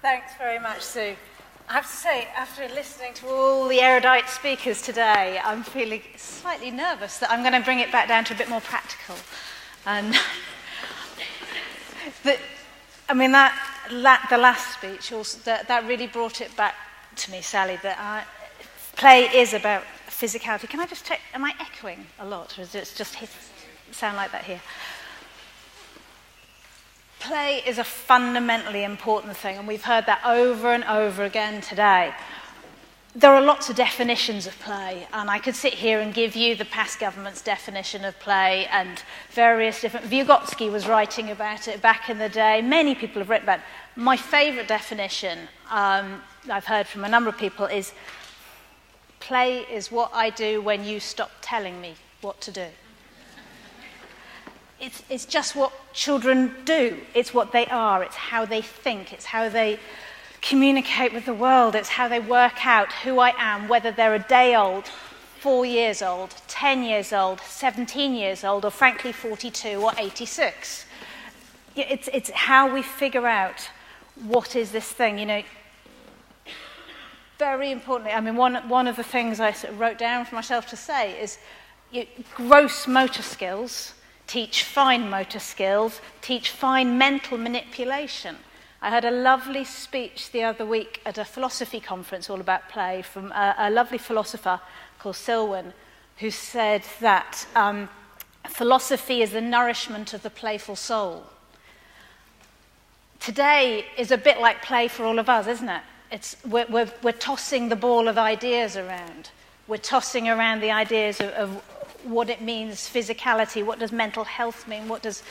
Thanks very much, Sue. I have to say, after listening to all the erudite speakers today, I'm feeling slightly nervous that I'm going to bring it back down to a bit more practical. And the last speech, also, that really brought it back to me, Sally, that play is about physicality. Can I just check, am I echoing a lot, or does it just sound like that here? Play is a fundamentally important thing, and we've heard that over and over again today. There are lots of definitions of play, and I could sit here and give you the past government's definition of play, and various different... Vygotsky was writing about it back in the day. Many people have written about it. My favourite definition I've heard from a number of people is play is what I do when you stop telling me what to do. It's just what children do. It's what they are. It's how they think. It's how they communicate with the world. It's how they work out who I am, whether they're a day old, 4 years old, 10 years old, 17 years old, or frankly 42 or 86. It's how we figure out what is this thing, you know. Very importantly, I mean, one of the things I sort of wrote down for myself to say is gross motor skills teach fine motor skills, teach fine mental manipulation. I heard a lovely speech the other week at a philosophy conference all about play from a lovely philosopher called Selwyn, who said that philosophy is the nourishment of the playful soul. Today is a bit like play for all of us, isn't it? We're tossing the ball of ideas around. We're tossing around the ideas of what it means, physicality, what does mental health mean, what does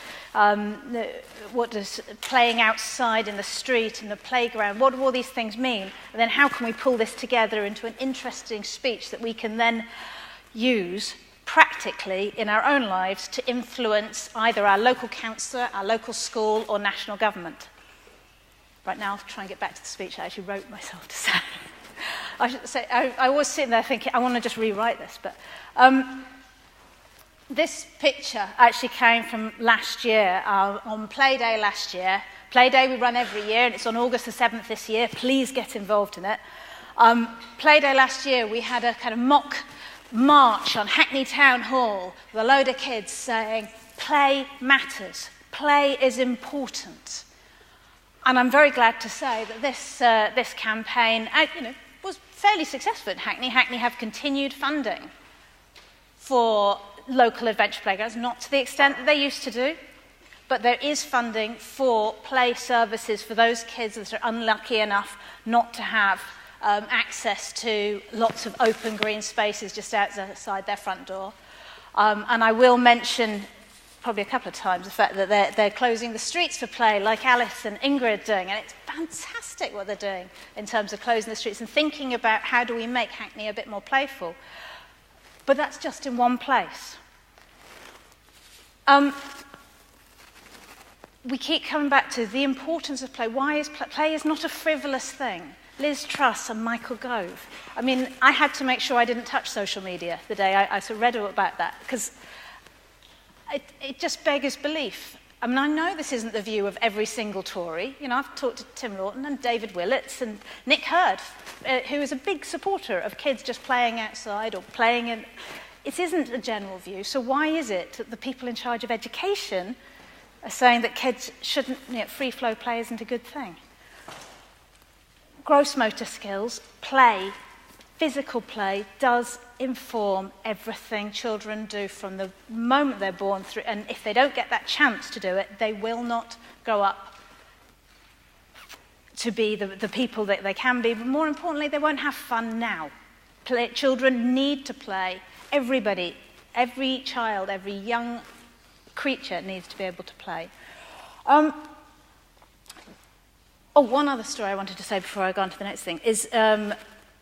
playing outside in the street, in the playground, what do all these things mean? And then how can we pull this together into an interesting speech that we can then use practically in our own lives to influence either our local councillor, our local school, or national government? Right now, I'll try and get back to the speech I actually wrote myself to say. I should say, I was sitting there thinking, I want to just rewrite this, but... This picture actually came from last year, on Play Day last year. Play Day we run every year, and it's on August the 7th this year. Please get involved in it. Play Day last year, we had a kind of mock march on Hackney Town Hall with a load of kids saying, play matters, play is important. And I'm very glad to say that this campaign was fairly successful in Hackney. Hackney have continued funding for local adventure playgrounds, not to the extent that they used to do, but there is funding for play services for those kids that are unlucky enough not to have access to lots of open green spaces just outside their front door. And I will mention probably a couple of times the fact that they're closing the streets for play, like Alice and Ingrid are doing, and it's fantastic what they're doing in terms of closing the streets and thinking about how do we make Hackney a bit more playful. But that's just in one place. We keep coming back to the importance of play. Why is play is not a frivolous thing. Liz Truss and Michael Gove. I mean, I had to make sure I didn't touch social media the day I sort of read about that, because it just beggars belief. I mean, I know this isn't the view of every single Tory. You know, I've talked to Tim Lawton and David Willits and Nick Hurd, who is a big supporter of kids just playing outside or playing in... It isn't a general view, so why is it that the people in charge of education are saying that kids shouldn't... free-flow play isn't a good thing? Gross motor skills, play, physical play, does inform everything children do from the moment they're born through, and if they don't get that chance to do it, they will not grow up to be the people that they can be, but more importantly, they won't have fun now. Children need to play. Everybody, every child, every young creature needs to be able to play. One other story I wanted to say before I go on to the next thing is in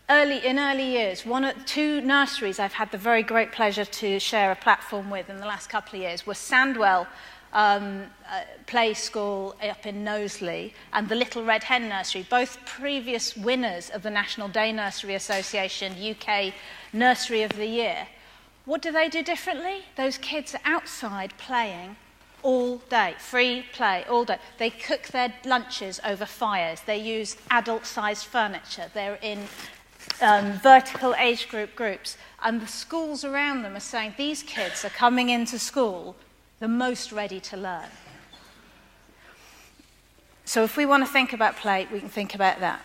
early years, two nurseries I've had the very great pleasure to share a platform with in the last couple of years were Sandwell Play School up in Knowsley and the Little Red Hen Nursery, both previous winners of the National Day Nursery Association UK Nursery of the Year. What do they do differently? Those kids are outside playing all day, free play all day. They cook their lunches over fires. They use adult-sized furniture. They're in vertical age groups. And the schools around them are saying these kids are coming into school the most ready to learn. So if we want to think about play, we can think about that.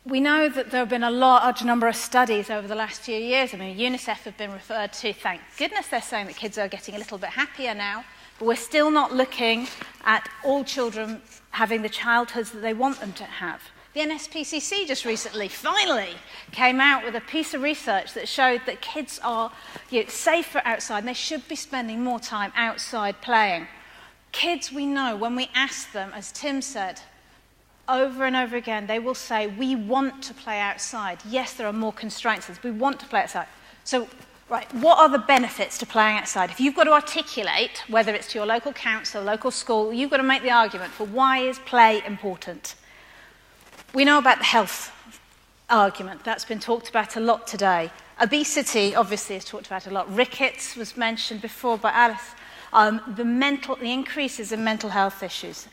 We know that there have been a large number of studies over the last few years. I mean, UNICEF have been referred to. Thank goodness they're saying that kids are getting a little bit happier now. But we're still not looking at all children having the childhoods that they want them to have. The NSPCC just recently, finally, came out with a piece of research that showed that kids are safer outside and they should be spending more time outside playing. Kids, we know, when we ask them, as Tim said, over and over again, they will say, we want to play outside. Yes, there are more constraints, but we want to play outside. So, right, what are the benefits to playing outside? If you've got to articulate, whether it's to your local council, local school, you've got to make the argument for why is play important. We know about the health argument. That's been talked about a lot today. Obesity, obviously, is talked about a lot. Rickets was mentioned before by Alice. The increases in mental health issues.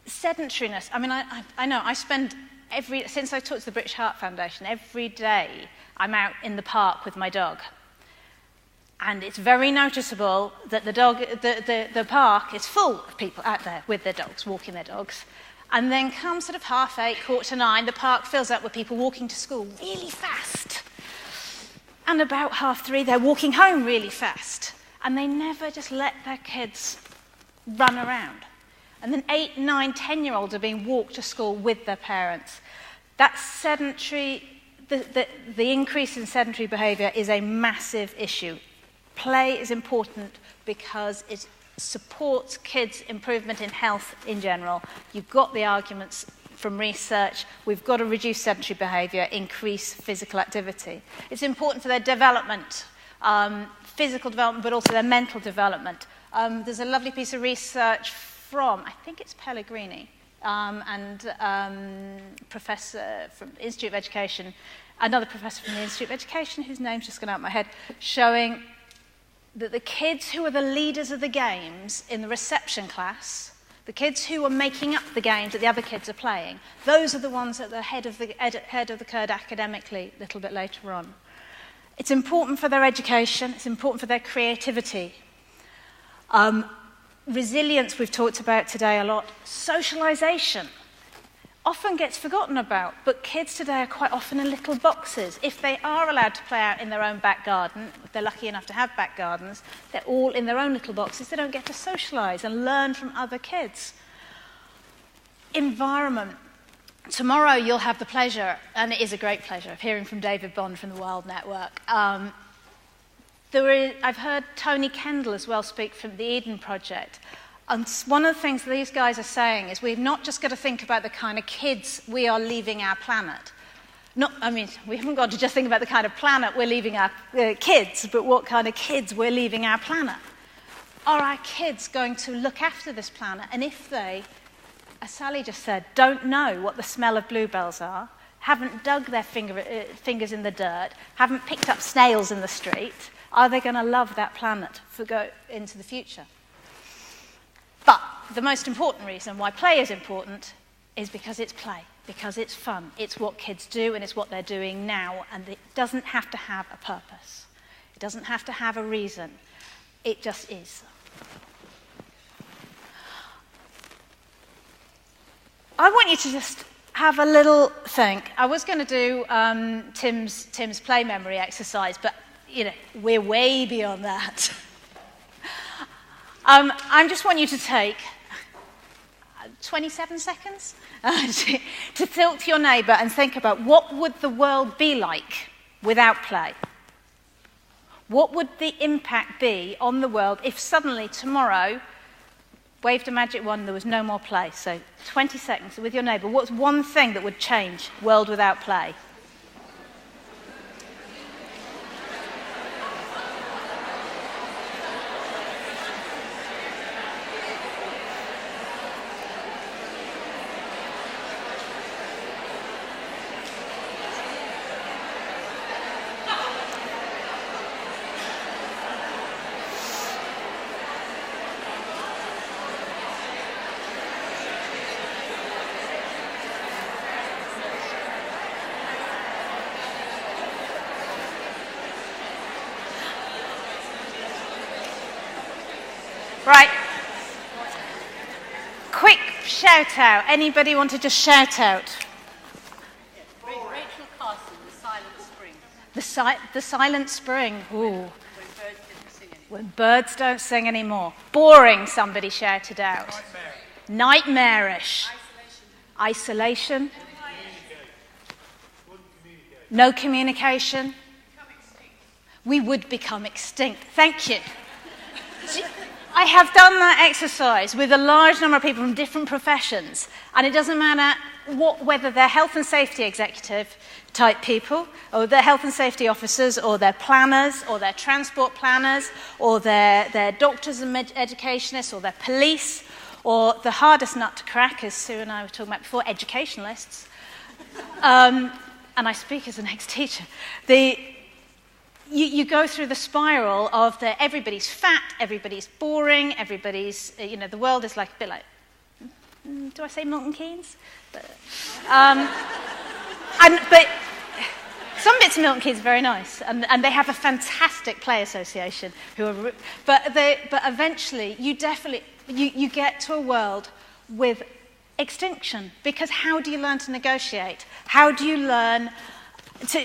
Sedentariness. I mean, I know, I spend since I talked to the British Heart Foundation, every day I'm out in the park with my dog. And it's very noticeable that the park is full of people out there with their dogs, walking their dogs. And then come sort of 8:30, 8:45, the park fills up with people walking to school really fast. And about 3:30, they're walking home really fast. And they never just let their kids run around. And then 8, 9, 10-year-olds are being walked to school with their parents. That sedentary, the increase in sedentary behaviour is a massive issue. Play is important because it supports kids' improvement in health in general. You've got the arguments from research. We've got to reduce sedentary behaviour, increase physical activity. It's important for their development, physical development, but also their mental development. There's a lovely piece of research from, I think it's Pellegrini, and professor from the Institute of Education, another professor from the Institute of Education, whose name's just gone out of my head, showing that the kids who are the leaders of the games in the reception class, the kids who are making up the games that the other kids are playing, those are the ones at the head of the curve academically a little bit later on. It's important for their education, it's important for their creativity. Resilience we've talked about today a lot. Socialisation often gets forgotten about, but kids today are quite often in little boxes. If they are allowed to play out in their own back garden, if they're lucky enough to have back gardens, they're all in their own little boxes. They don't get to socialise and learn from other kids. Environment. Tomorrow you'll have the pleasure, and it is a great pleasure, of hearing from David Bond from the Wild Network. I've heard Tony Kendall as well speak from the Eden Project. And one of the things these guys are saying is we've not just got to think about the kind of kids we are leaving our planet. We haven't got to just think about the kind of planet we're leaving our kids, but what kind of kids we're leaving our planet. Are our kids going to look after this planet? And if they, as Sally just said, don't know what the smell of bluebells are, haven't dug their fingers in the dirt, haven't picked up snails in the street, are they going to love that planet for go into the future? But the most important reason why play is important is because it's play, because it's fun. It's what kids do and it's what they're doing now, and it doesn't have to have a purpose. It doesn't have to have a reason. It just is. I want you to just have a little think. I was going to do Tim's play memory exercise, but we're way beyond that. I just want you to take 27 seconds to tilt to your neighbour and think about what would the world be like without play? What would the impact be on the world if suddenly tomorrow, waved a magic wand, there was no more play? So 20 seconds with your neighbour. What's one thing that would change world without play? Right. Quick shout out. Anybody want to just shout out? Rachel Carson, The Silent Spring. The Silent Spring. Ooh. When birds didn't sing anymore. When birds don't sing anymore. Boring, somebody shouted out. Nightmarish. Isolation. No communication. We would become extinct. Thank you. I have done that exercise with a large number of people from different professions, and it doesn't matter whether they're health and safety executive type people, or they're health and safety officers, or they're planners, or they're transport planners, or they're doctors and educationists, or they're police, or the hardest nut to crack, as Sue and I were talking about before, educationalists. And I speak as an ex-teacher. You go through the spiral of everybody's fat, everybody's boring, everybody's, the world is like a bit like, do I say Milton Keynes? But some bits of Milton Keynes are very nice, and they have a fantastic play association. But eventually, you get to a world with extinction, because how do you learn to negotiate? How do you learn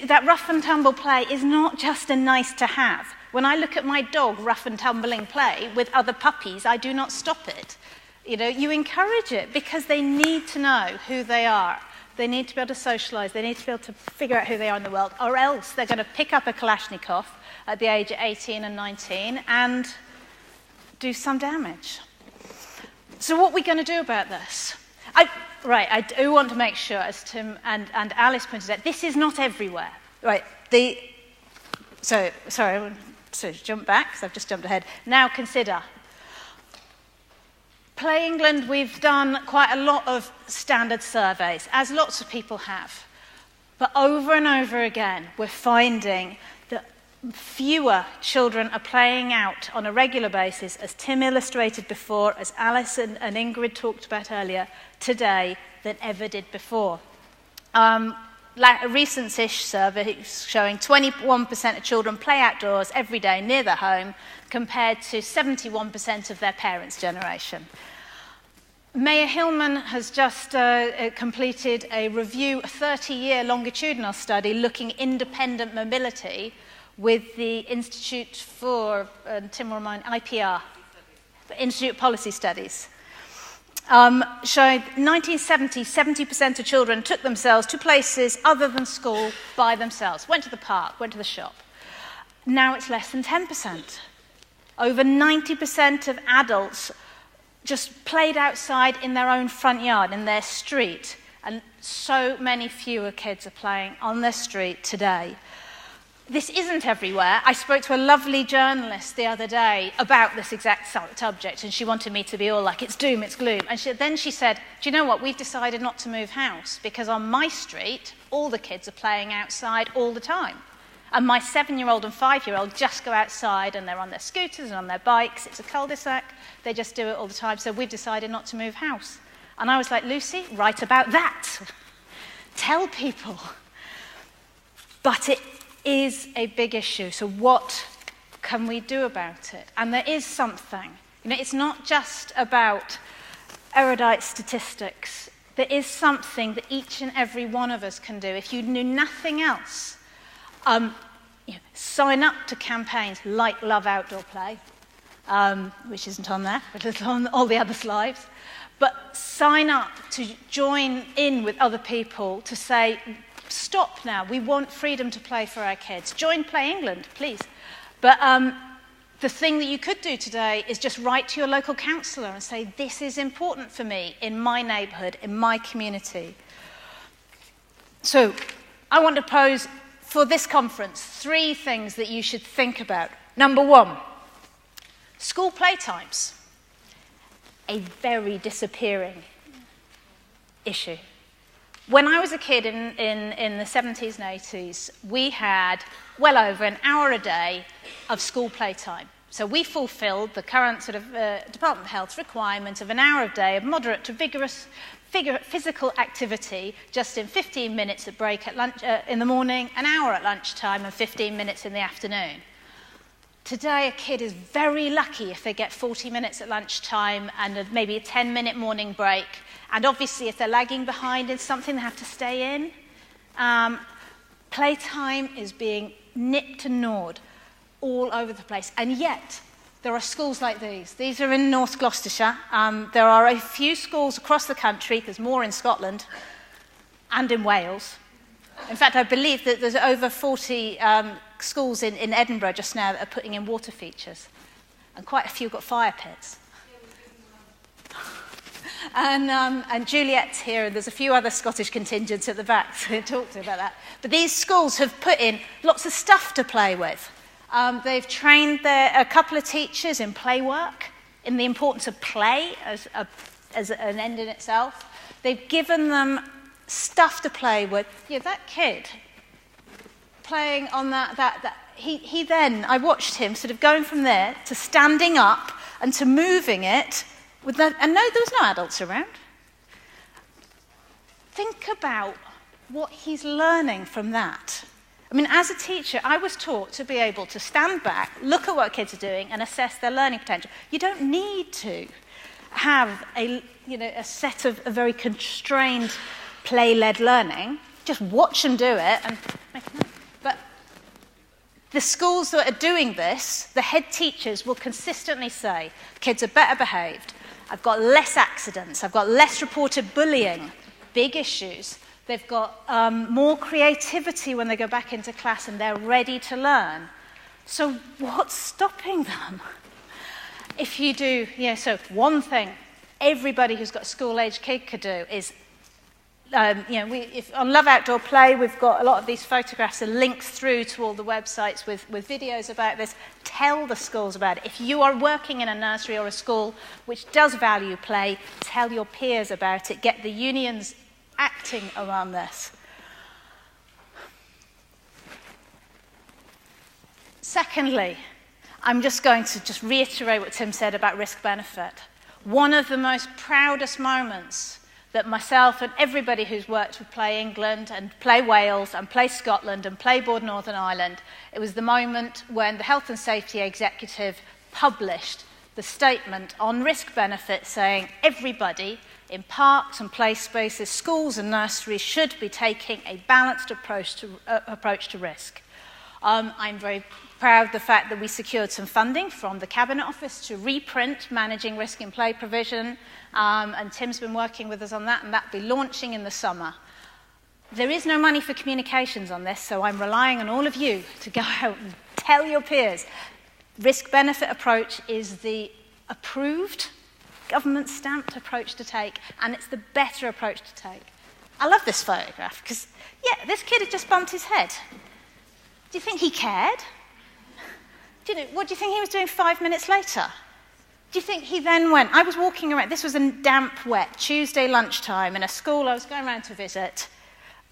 that rough and tumble play is not just a nice to have. When I look at my dog rough and tumbling play with other puppies, I do not stop it. You encourage it because they need to know who they are. They need to be able to socialise. They need to be able to figure out who they are in the world, or else they're going to pick up a Kalashnikov at the age of 18 and 19 and do some damage. So what are we going to do about this? I do want to make sure, as Tim and Alice pointed out, this is not everywhere. Right. Sorry, I want to jump back, because I've just jumped ahead. Now consider. Play England, we've done quite a lot of standard surveys, as lots of people have. But over and over again, we're finding that fewer children are playing out on a regular basis, as Tim illustrated before, as Alice and Ingrid talked about earlier, today than ever did before. A recent-ish survey showing 21% of children play outdoors every day near their home, compared to 71% of their parents' generation. Mayor Hillman has just completed a 30-year longitudinal study looking at independent mobility with the Institute for, Tim will remind, IPR, Institute of Policy Studies. Showing 1970, 70% of children took themselves to places other than school by themselves, went to the park, went to the shop. Now it's less than 10%. Over 90% of adults just played outside in their own front yard, in their street, and so many fewer kids are playing on their street today. This isn't everywhere. I spoke to a lovely journalist the other day about this exact subject, and she wanted me to be all like, it's doom, it's gloom. And then she said, do you know what, we've decided not to move house, because on my street, all the kids are playing outside all the time. And my 7-year-old and 5-year-old just go outside, and they're on their scooters and on their bikes. It's a cul-de-sac. They just do it all the time, so we've decided not to move house. And I was like, Lucy, write about that. Tell people. But it is a big issue, so what can we do about it? And there is something. It's not just about erudite statistics. There is something that each and every one of us can do. If you knew nothing else, sign up to campaigns like Love Outdoor Play, which isn't on there, but it's on all the other slides. But sign up to join in with other people to say, stop now, we want freedom to play for our kids. Join Play England, please. But the thing that you could do today is just write to your local councillor and say, this is important for me in my neighbourhood, in my community. So I want to pose for this conference 3 things that you should think about. Number 1, school playtimes. A very disappearing issue. When I was a kid in the 70s and 80s, we had well over an hour a day of school playtime. So we fulfilled the current sort of Department of Health requirement of an hour a day of moderate to vigorous physical activity, just in 15 minutes at break at lunch in the morning, an hour at lunchtime, and 15 minutes in the afternoon. Today, a kid is very lucky if they get 40 minutes at lunchtime and maybe a 10-minute morning break. And obviously, if they're lagging behind in something, they have to stay in. Playtime is being nipped and gnawed all over the place. And yet, there are schools like these. These are in North Gloucestershire. There are a few schools across the country. There's more in Scotland and in Wales. In fact, I believe that there's over 40 schools in Edinburgh just now that are putting in water features. And quite a few got fire pits. And Juliet's here, and there's a few other Scottish contingents at the back to talk to about that. But these schools have put in lots of stuff to play with. They've trained a couple of teachers in play work, in the importance of play as an end in itself. They've given them stuff to play with. Yeah, that kid playing on he then, I watched him sort of going from there to standing up and to moving it. And no, there was no adults around. Think about what he's learning from that. I mean, as a teacher, I was taught to be able to stand back, look at what kids are doing, and assess their learning potential. You don't need to have a set of a very constrained play-led learning. Just watch them do it and make a note. But the schools that are doing this, the head teachers will consistently say, kids are better behaved. I've got less accidents. I've got less reported bullying, big issues. They've got more creativity when they go back into class and they're ready to learn. So what's stopping them? If you do, so one thing everybody who's got a school-age kid could do is, if on Love Outdoor Play, we've got a lot of these photographs and links through to all the websites with videos about this. Tell the schools about it. If you are working in a nursery or a school which does value play, tell your peers about it. Get the unions acting around this. Secondly, I'm just going to reiterate what Tim said about risk-benefit. One of the most proudest moments that myself and everybody who's worked with Play England and Play Wales and Play Scotland and Play Board Northern Ireland, it was the moment when the Health and Safety Executive published the statement on risk-benefit saying everybody in parks and play spaces, schools and nurseries should be taking a balanced approach to risk. I'm very proud of the fact that we secured some funding from the Cabinet Office to reprint Managing Risk in Play provision, and Tim's been working with us on that, and that'll be launching in the summer. There is no money for communications on this, so I'm relying on all of you to go out and tell your peers. Risk-benefit approach is the approved, government-stamped approach to take, and it's the better approach to take. I love this photograph, because, this kid had just bumped his head. Do you think he cared? What do you think he was doing 5 minutes later? Do you think he then went? I was walking around, this was a damp, wet Tuesday lunchtime in a school I was going around to visit.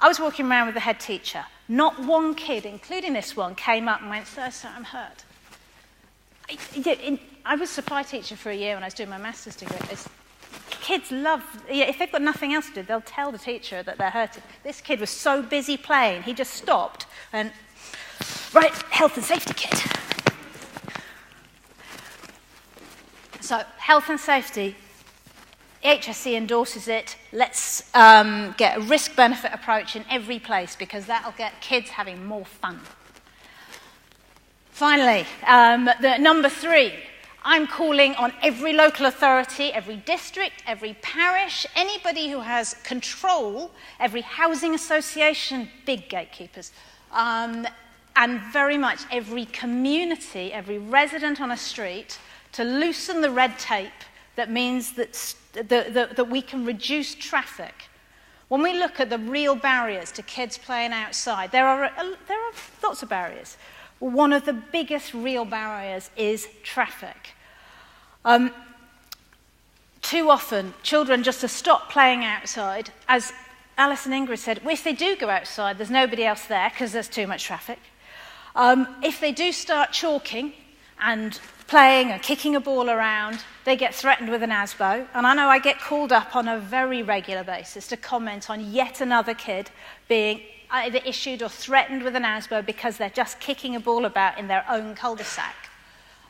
I was walking around with the head teacher. Not one kid, including this one, came up and went, Sir, I'm hurt. I was a supply teacher for a year when I was doing my master's degree. Kids love, if they've got nothing else to do, they'll tell the teacher that they're hurting. This kid was so busy playing, he just stopped and, right, health and safety kid. So, health and safety, HSC endorses it. Let's get a risk-benefit approach in every place because that'll get kids having more fun. Finally, the number 3, I'm calling on every local authority, every district, every parish, anybody who has control, every housing association, big gatekeepers, and very much every community, every resident on a street, to loosen the red tape that means that we can reduce traffic. When we look at the real barriers to kids playing outside, there are lots of barriers. One of the biggest real barriers is traffic. Too often, children just to stop playing outside, as Alice and Ingrid said, if they do go outside, there's nobody else there because there's too much traffic. If they do start chalking and playing and kicking a ball around, they get threatened with an ASBO. And I know I get called up on a very regular basis to comment on yet another kid being either issued or threatened with an ASBO because they're just kicking a ball about in their own cul-de-sac.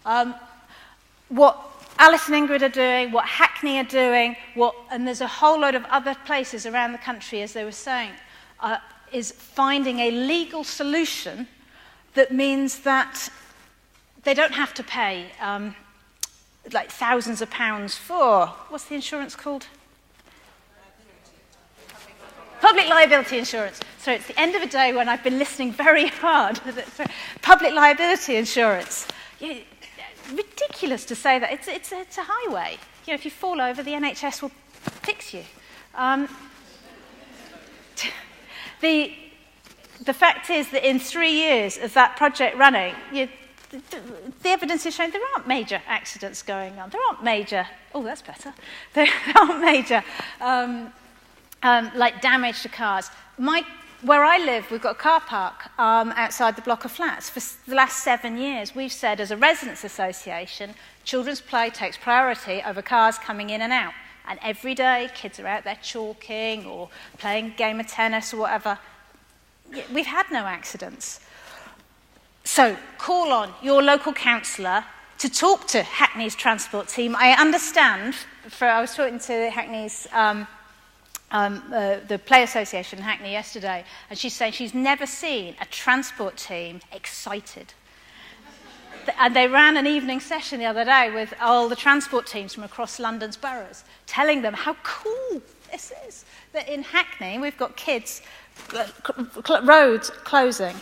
What Alice and Ingrid are doing, what Hackney are doing, and there's a whole load of other places around the country, as they were saying, is finding a legal solution that means that they don't have to pay like thousands of pounds for, what's the insurance called? Public liability insurance. So it's the end of a day when I've been listening very hard. Public liability insurance. Yeah, ridiculous to say that. It's a highway. You know, if you fall over, the NHS will fix you. The fact is that in 3 years of that project running, the evidence is showing there aren't major accidents going on. There aren't major, oh, that's better. There aren't major like damage to cars. Where I live, we've got a car park outside the block of flats. For the last 7 years, we've said as a residents' association, children's play takes priority over cars coming in and out. And every day, kids are out there chalking or playing a game of tennis or whatever. We've had no accidents. So call on your local councillor to talk to Hackney's transport team. I understand, I was talking to Hackney's the Play Association in Hackney yesterday, and she's saying she's never seen a transport team excited. And they ran an evening session the other day with all the transport teams from across London's boroughs, telling them how cool this is. That in Hackney, we've got kids, roads closing,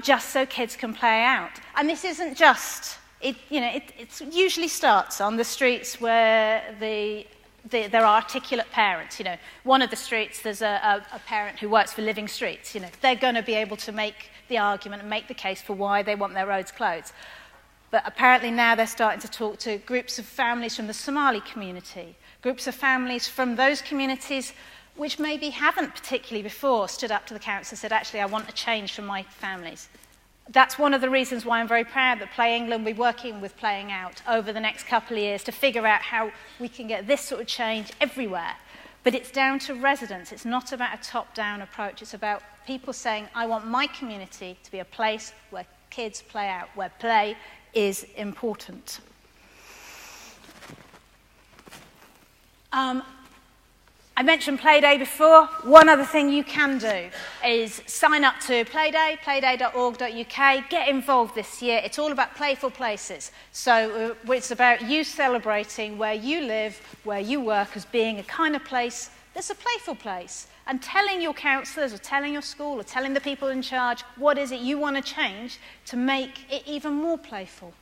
just so kids can play out. And this isn't just, it usually starts on the streets where there are articulate parents. You know, one of the streets, there's a parent who works for Living Streets. You know, they're going to be able to make the argument and make the case for why they want their roads closed. But apparently now they're starting to talk to groups of families from the Somali community, groups of families from those communities which maybe haven't particularly before stood up to the council and said, actually, I want a change for my families. That's one of the reasons why I'm very proud that Play England will be working with Playing Out over the next couple of years to figure out how we can get this sort of change everywhere. But it's down to residents. It's not about a top-down approach. It's about people saying, I want my community to be a place where kids play out, where play is important. I mentioned Playday before. One other thing you can do is sign up to Playday, playday.org.uk. Get involved this year. It's all about playful places. So it's about you celebrating where you live, where you work as being a kind of place that's a playful place. And telling your counsellors or telling your school or telling the people in charge what is it you want to change to make it even more playful.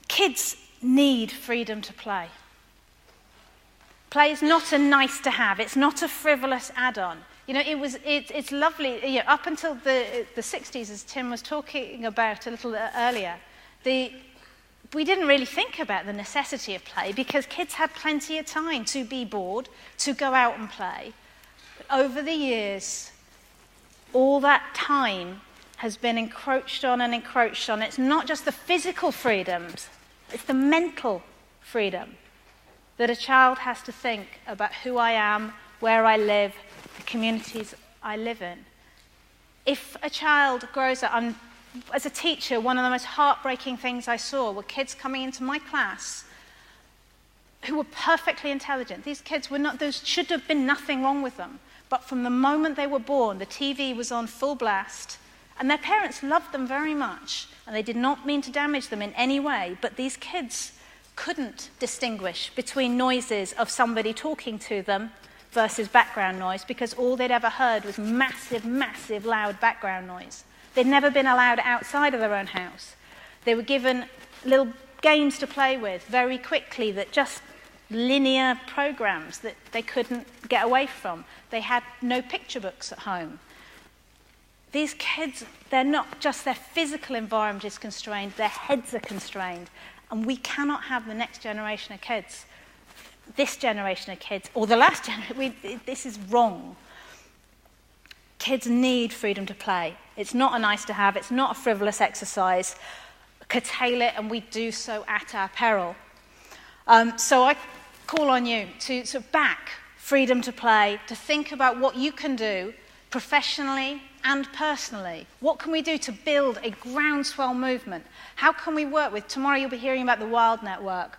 Kids need freedom to play. Play is not a nice to have. It's not a frivolous add-on. You know, it's lovely. You know, up until the 60s, as Tim was talking about a little earlier, we didn't really think about the necessity of play because kids had plenty of time to be bored, to go out and play. But over the years, all that time has been encroached on and encroached on. It's not just the physical freedoms, it's the mental freedom that a child has to think about who I am, where I live, the communities I live in. If a child grows up, as a teacher, one of the most heartbreaking things I saw were kids coming into my class who were perfectly intelligent. These kids were not, there should have been nothing wrong with them. But from the moment they were born, the TV was on full blast, and their parents loved them very much, and they did not mean to damage them in any way, but these kids couldn't distinguish between noises of somebody talking to them versus background noise because all they'd ever heard was massive, massive, loud background noise. They'd never been allowed outside of their own house. They were given little games to play with very quickly that just linear programs that they couldn't get away from. They had no picture books at home. These kids, they're not just their physical environment is constrained, their heads are constrained. And we cannot have the next generation of kids, this generation of kids, or the last generation. This is wrong. Kids need freedom to play. It's not a nice to have, it's not a frivolous exercise. Curtail it, and we do so at our peril. So I call on you to back freedom to play, to think about what you can do professionally and personally? What can we do to build a groundswell movement? How can we work with, tomorrow you'll be hearing about the Wild Network,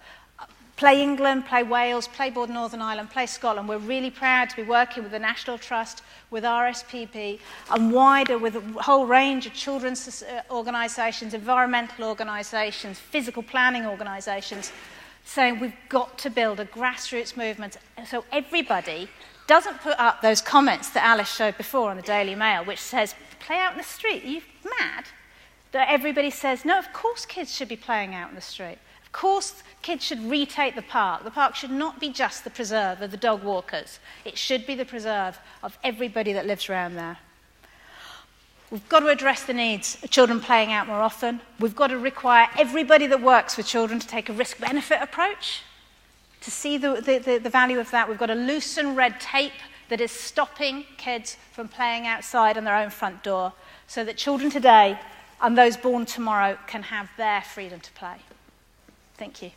Play England, Play Wales, Play Board Northern Ireland, Play Scotland. We're really proud to be working with the National Trust, with RSPB, and wider with a whole range of children's organisations, environmental organisations, physical planning organisations, saying we've got to build a grassroots movement so everybody doesn't put up those comments that Alice showed before on the Daily Mail, which says, play out in the street, are you mad? That everybody says, no, of course kids should be playing out in the street. Of course, kids should retake the park. The park should not be just the preserve of the dog walkers. It should be the preserve of everybody that lives around there. We've got to address the needs of children playing out more often. We've got to require everybody that works with children to take a risk-benefit approach, to see the value of that. We've got to loosen red tape that is stopping kids from playing outside on their own front door, so that children today and those born tomorrow can have their freedom to play. Thank you.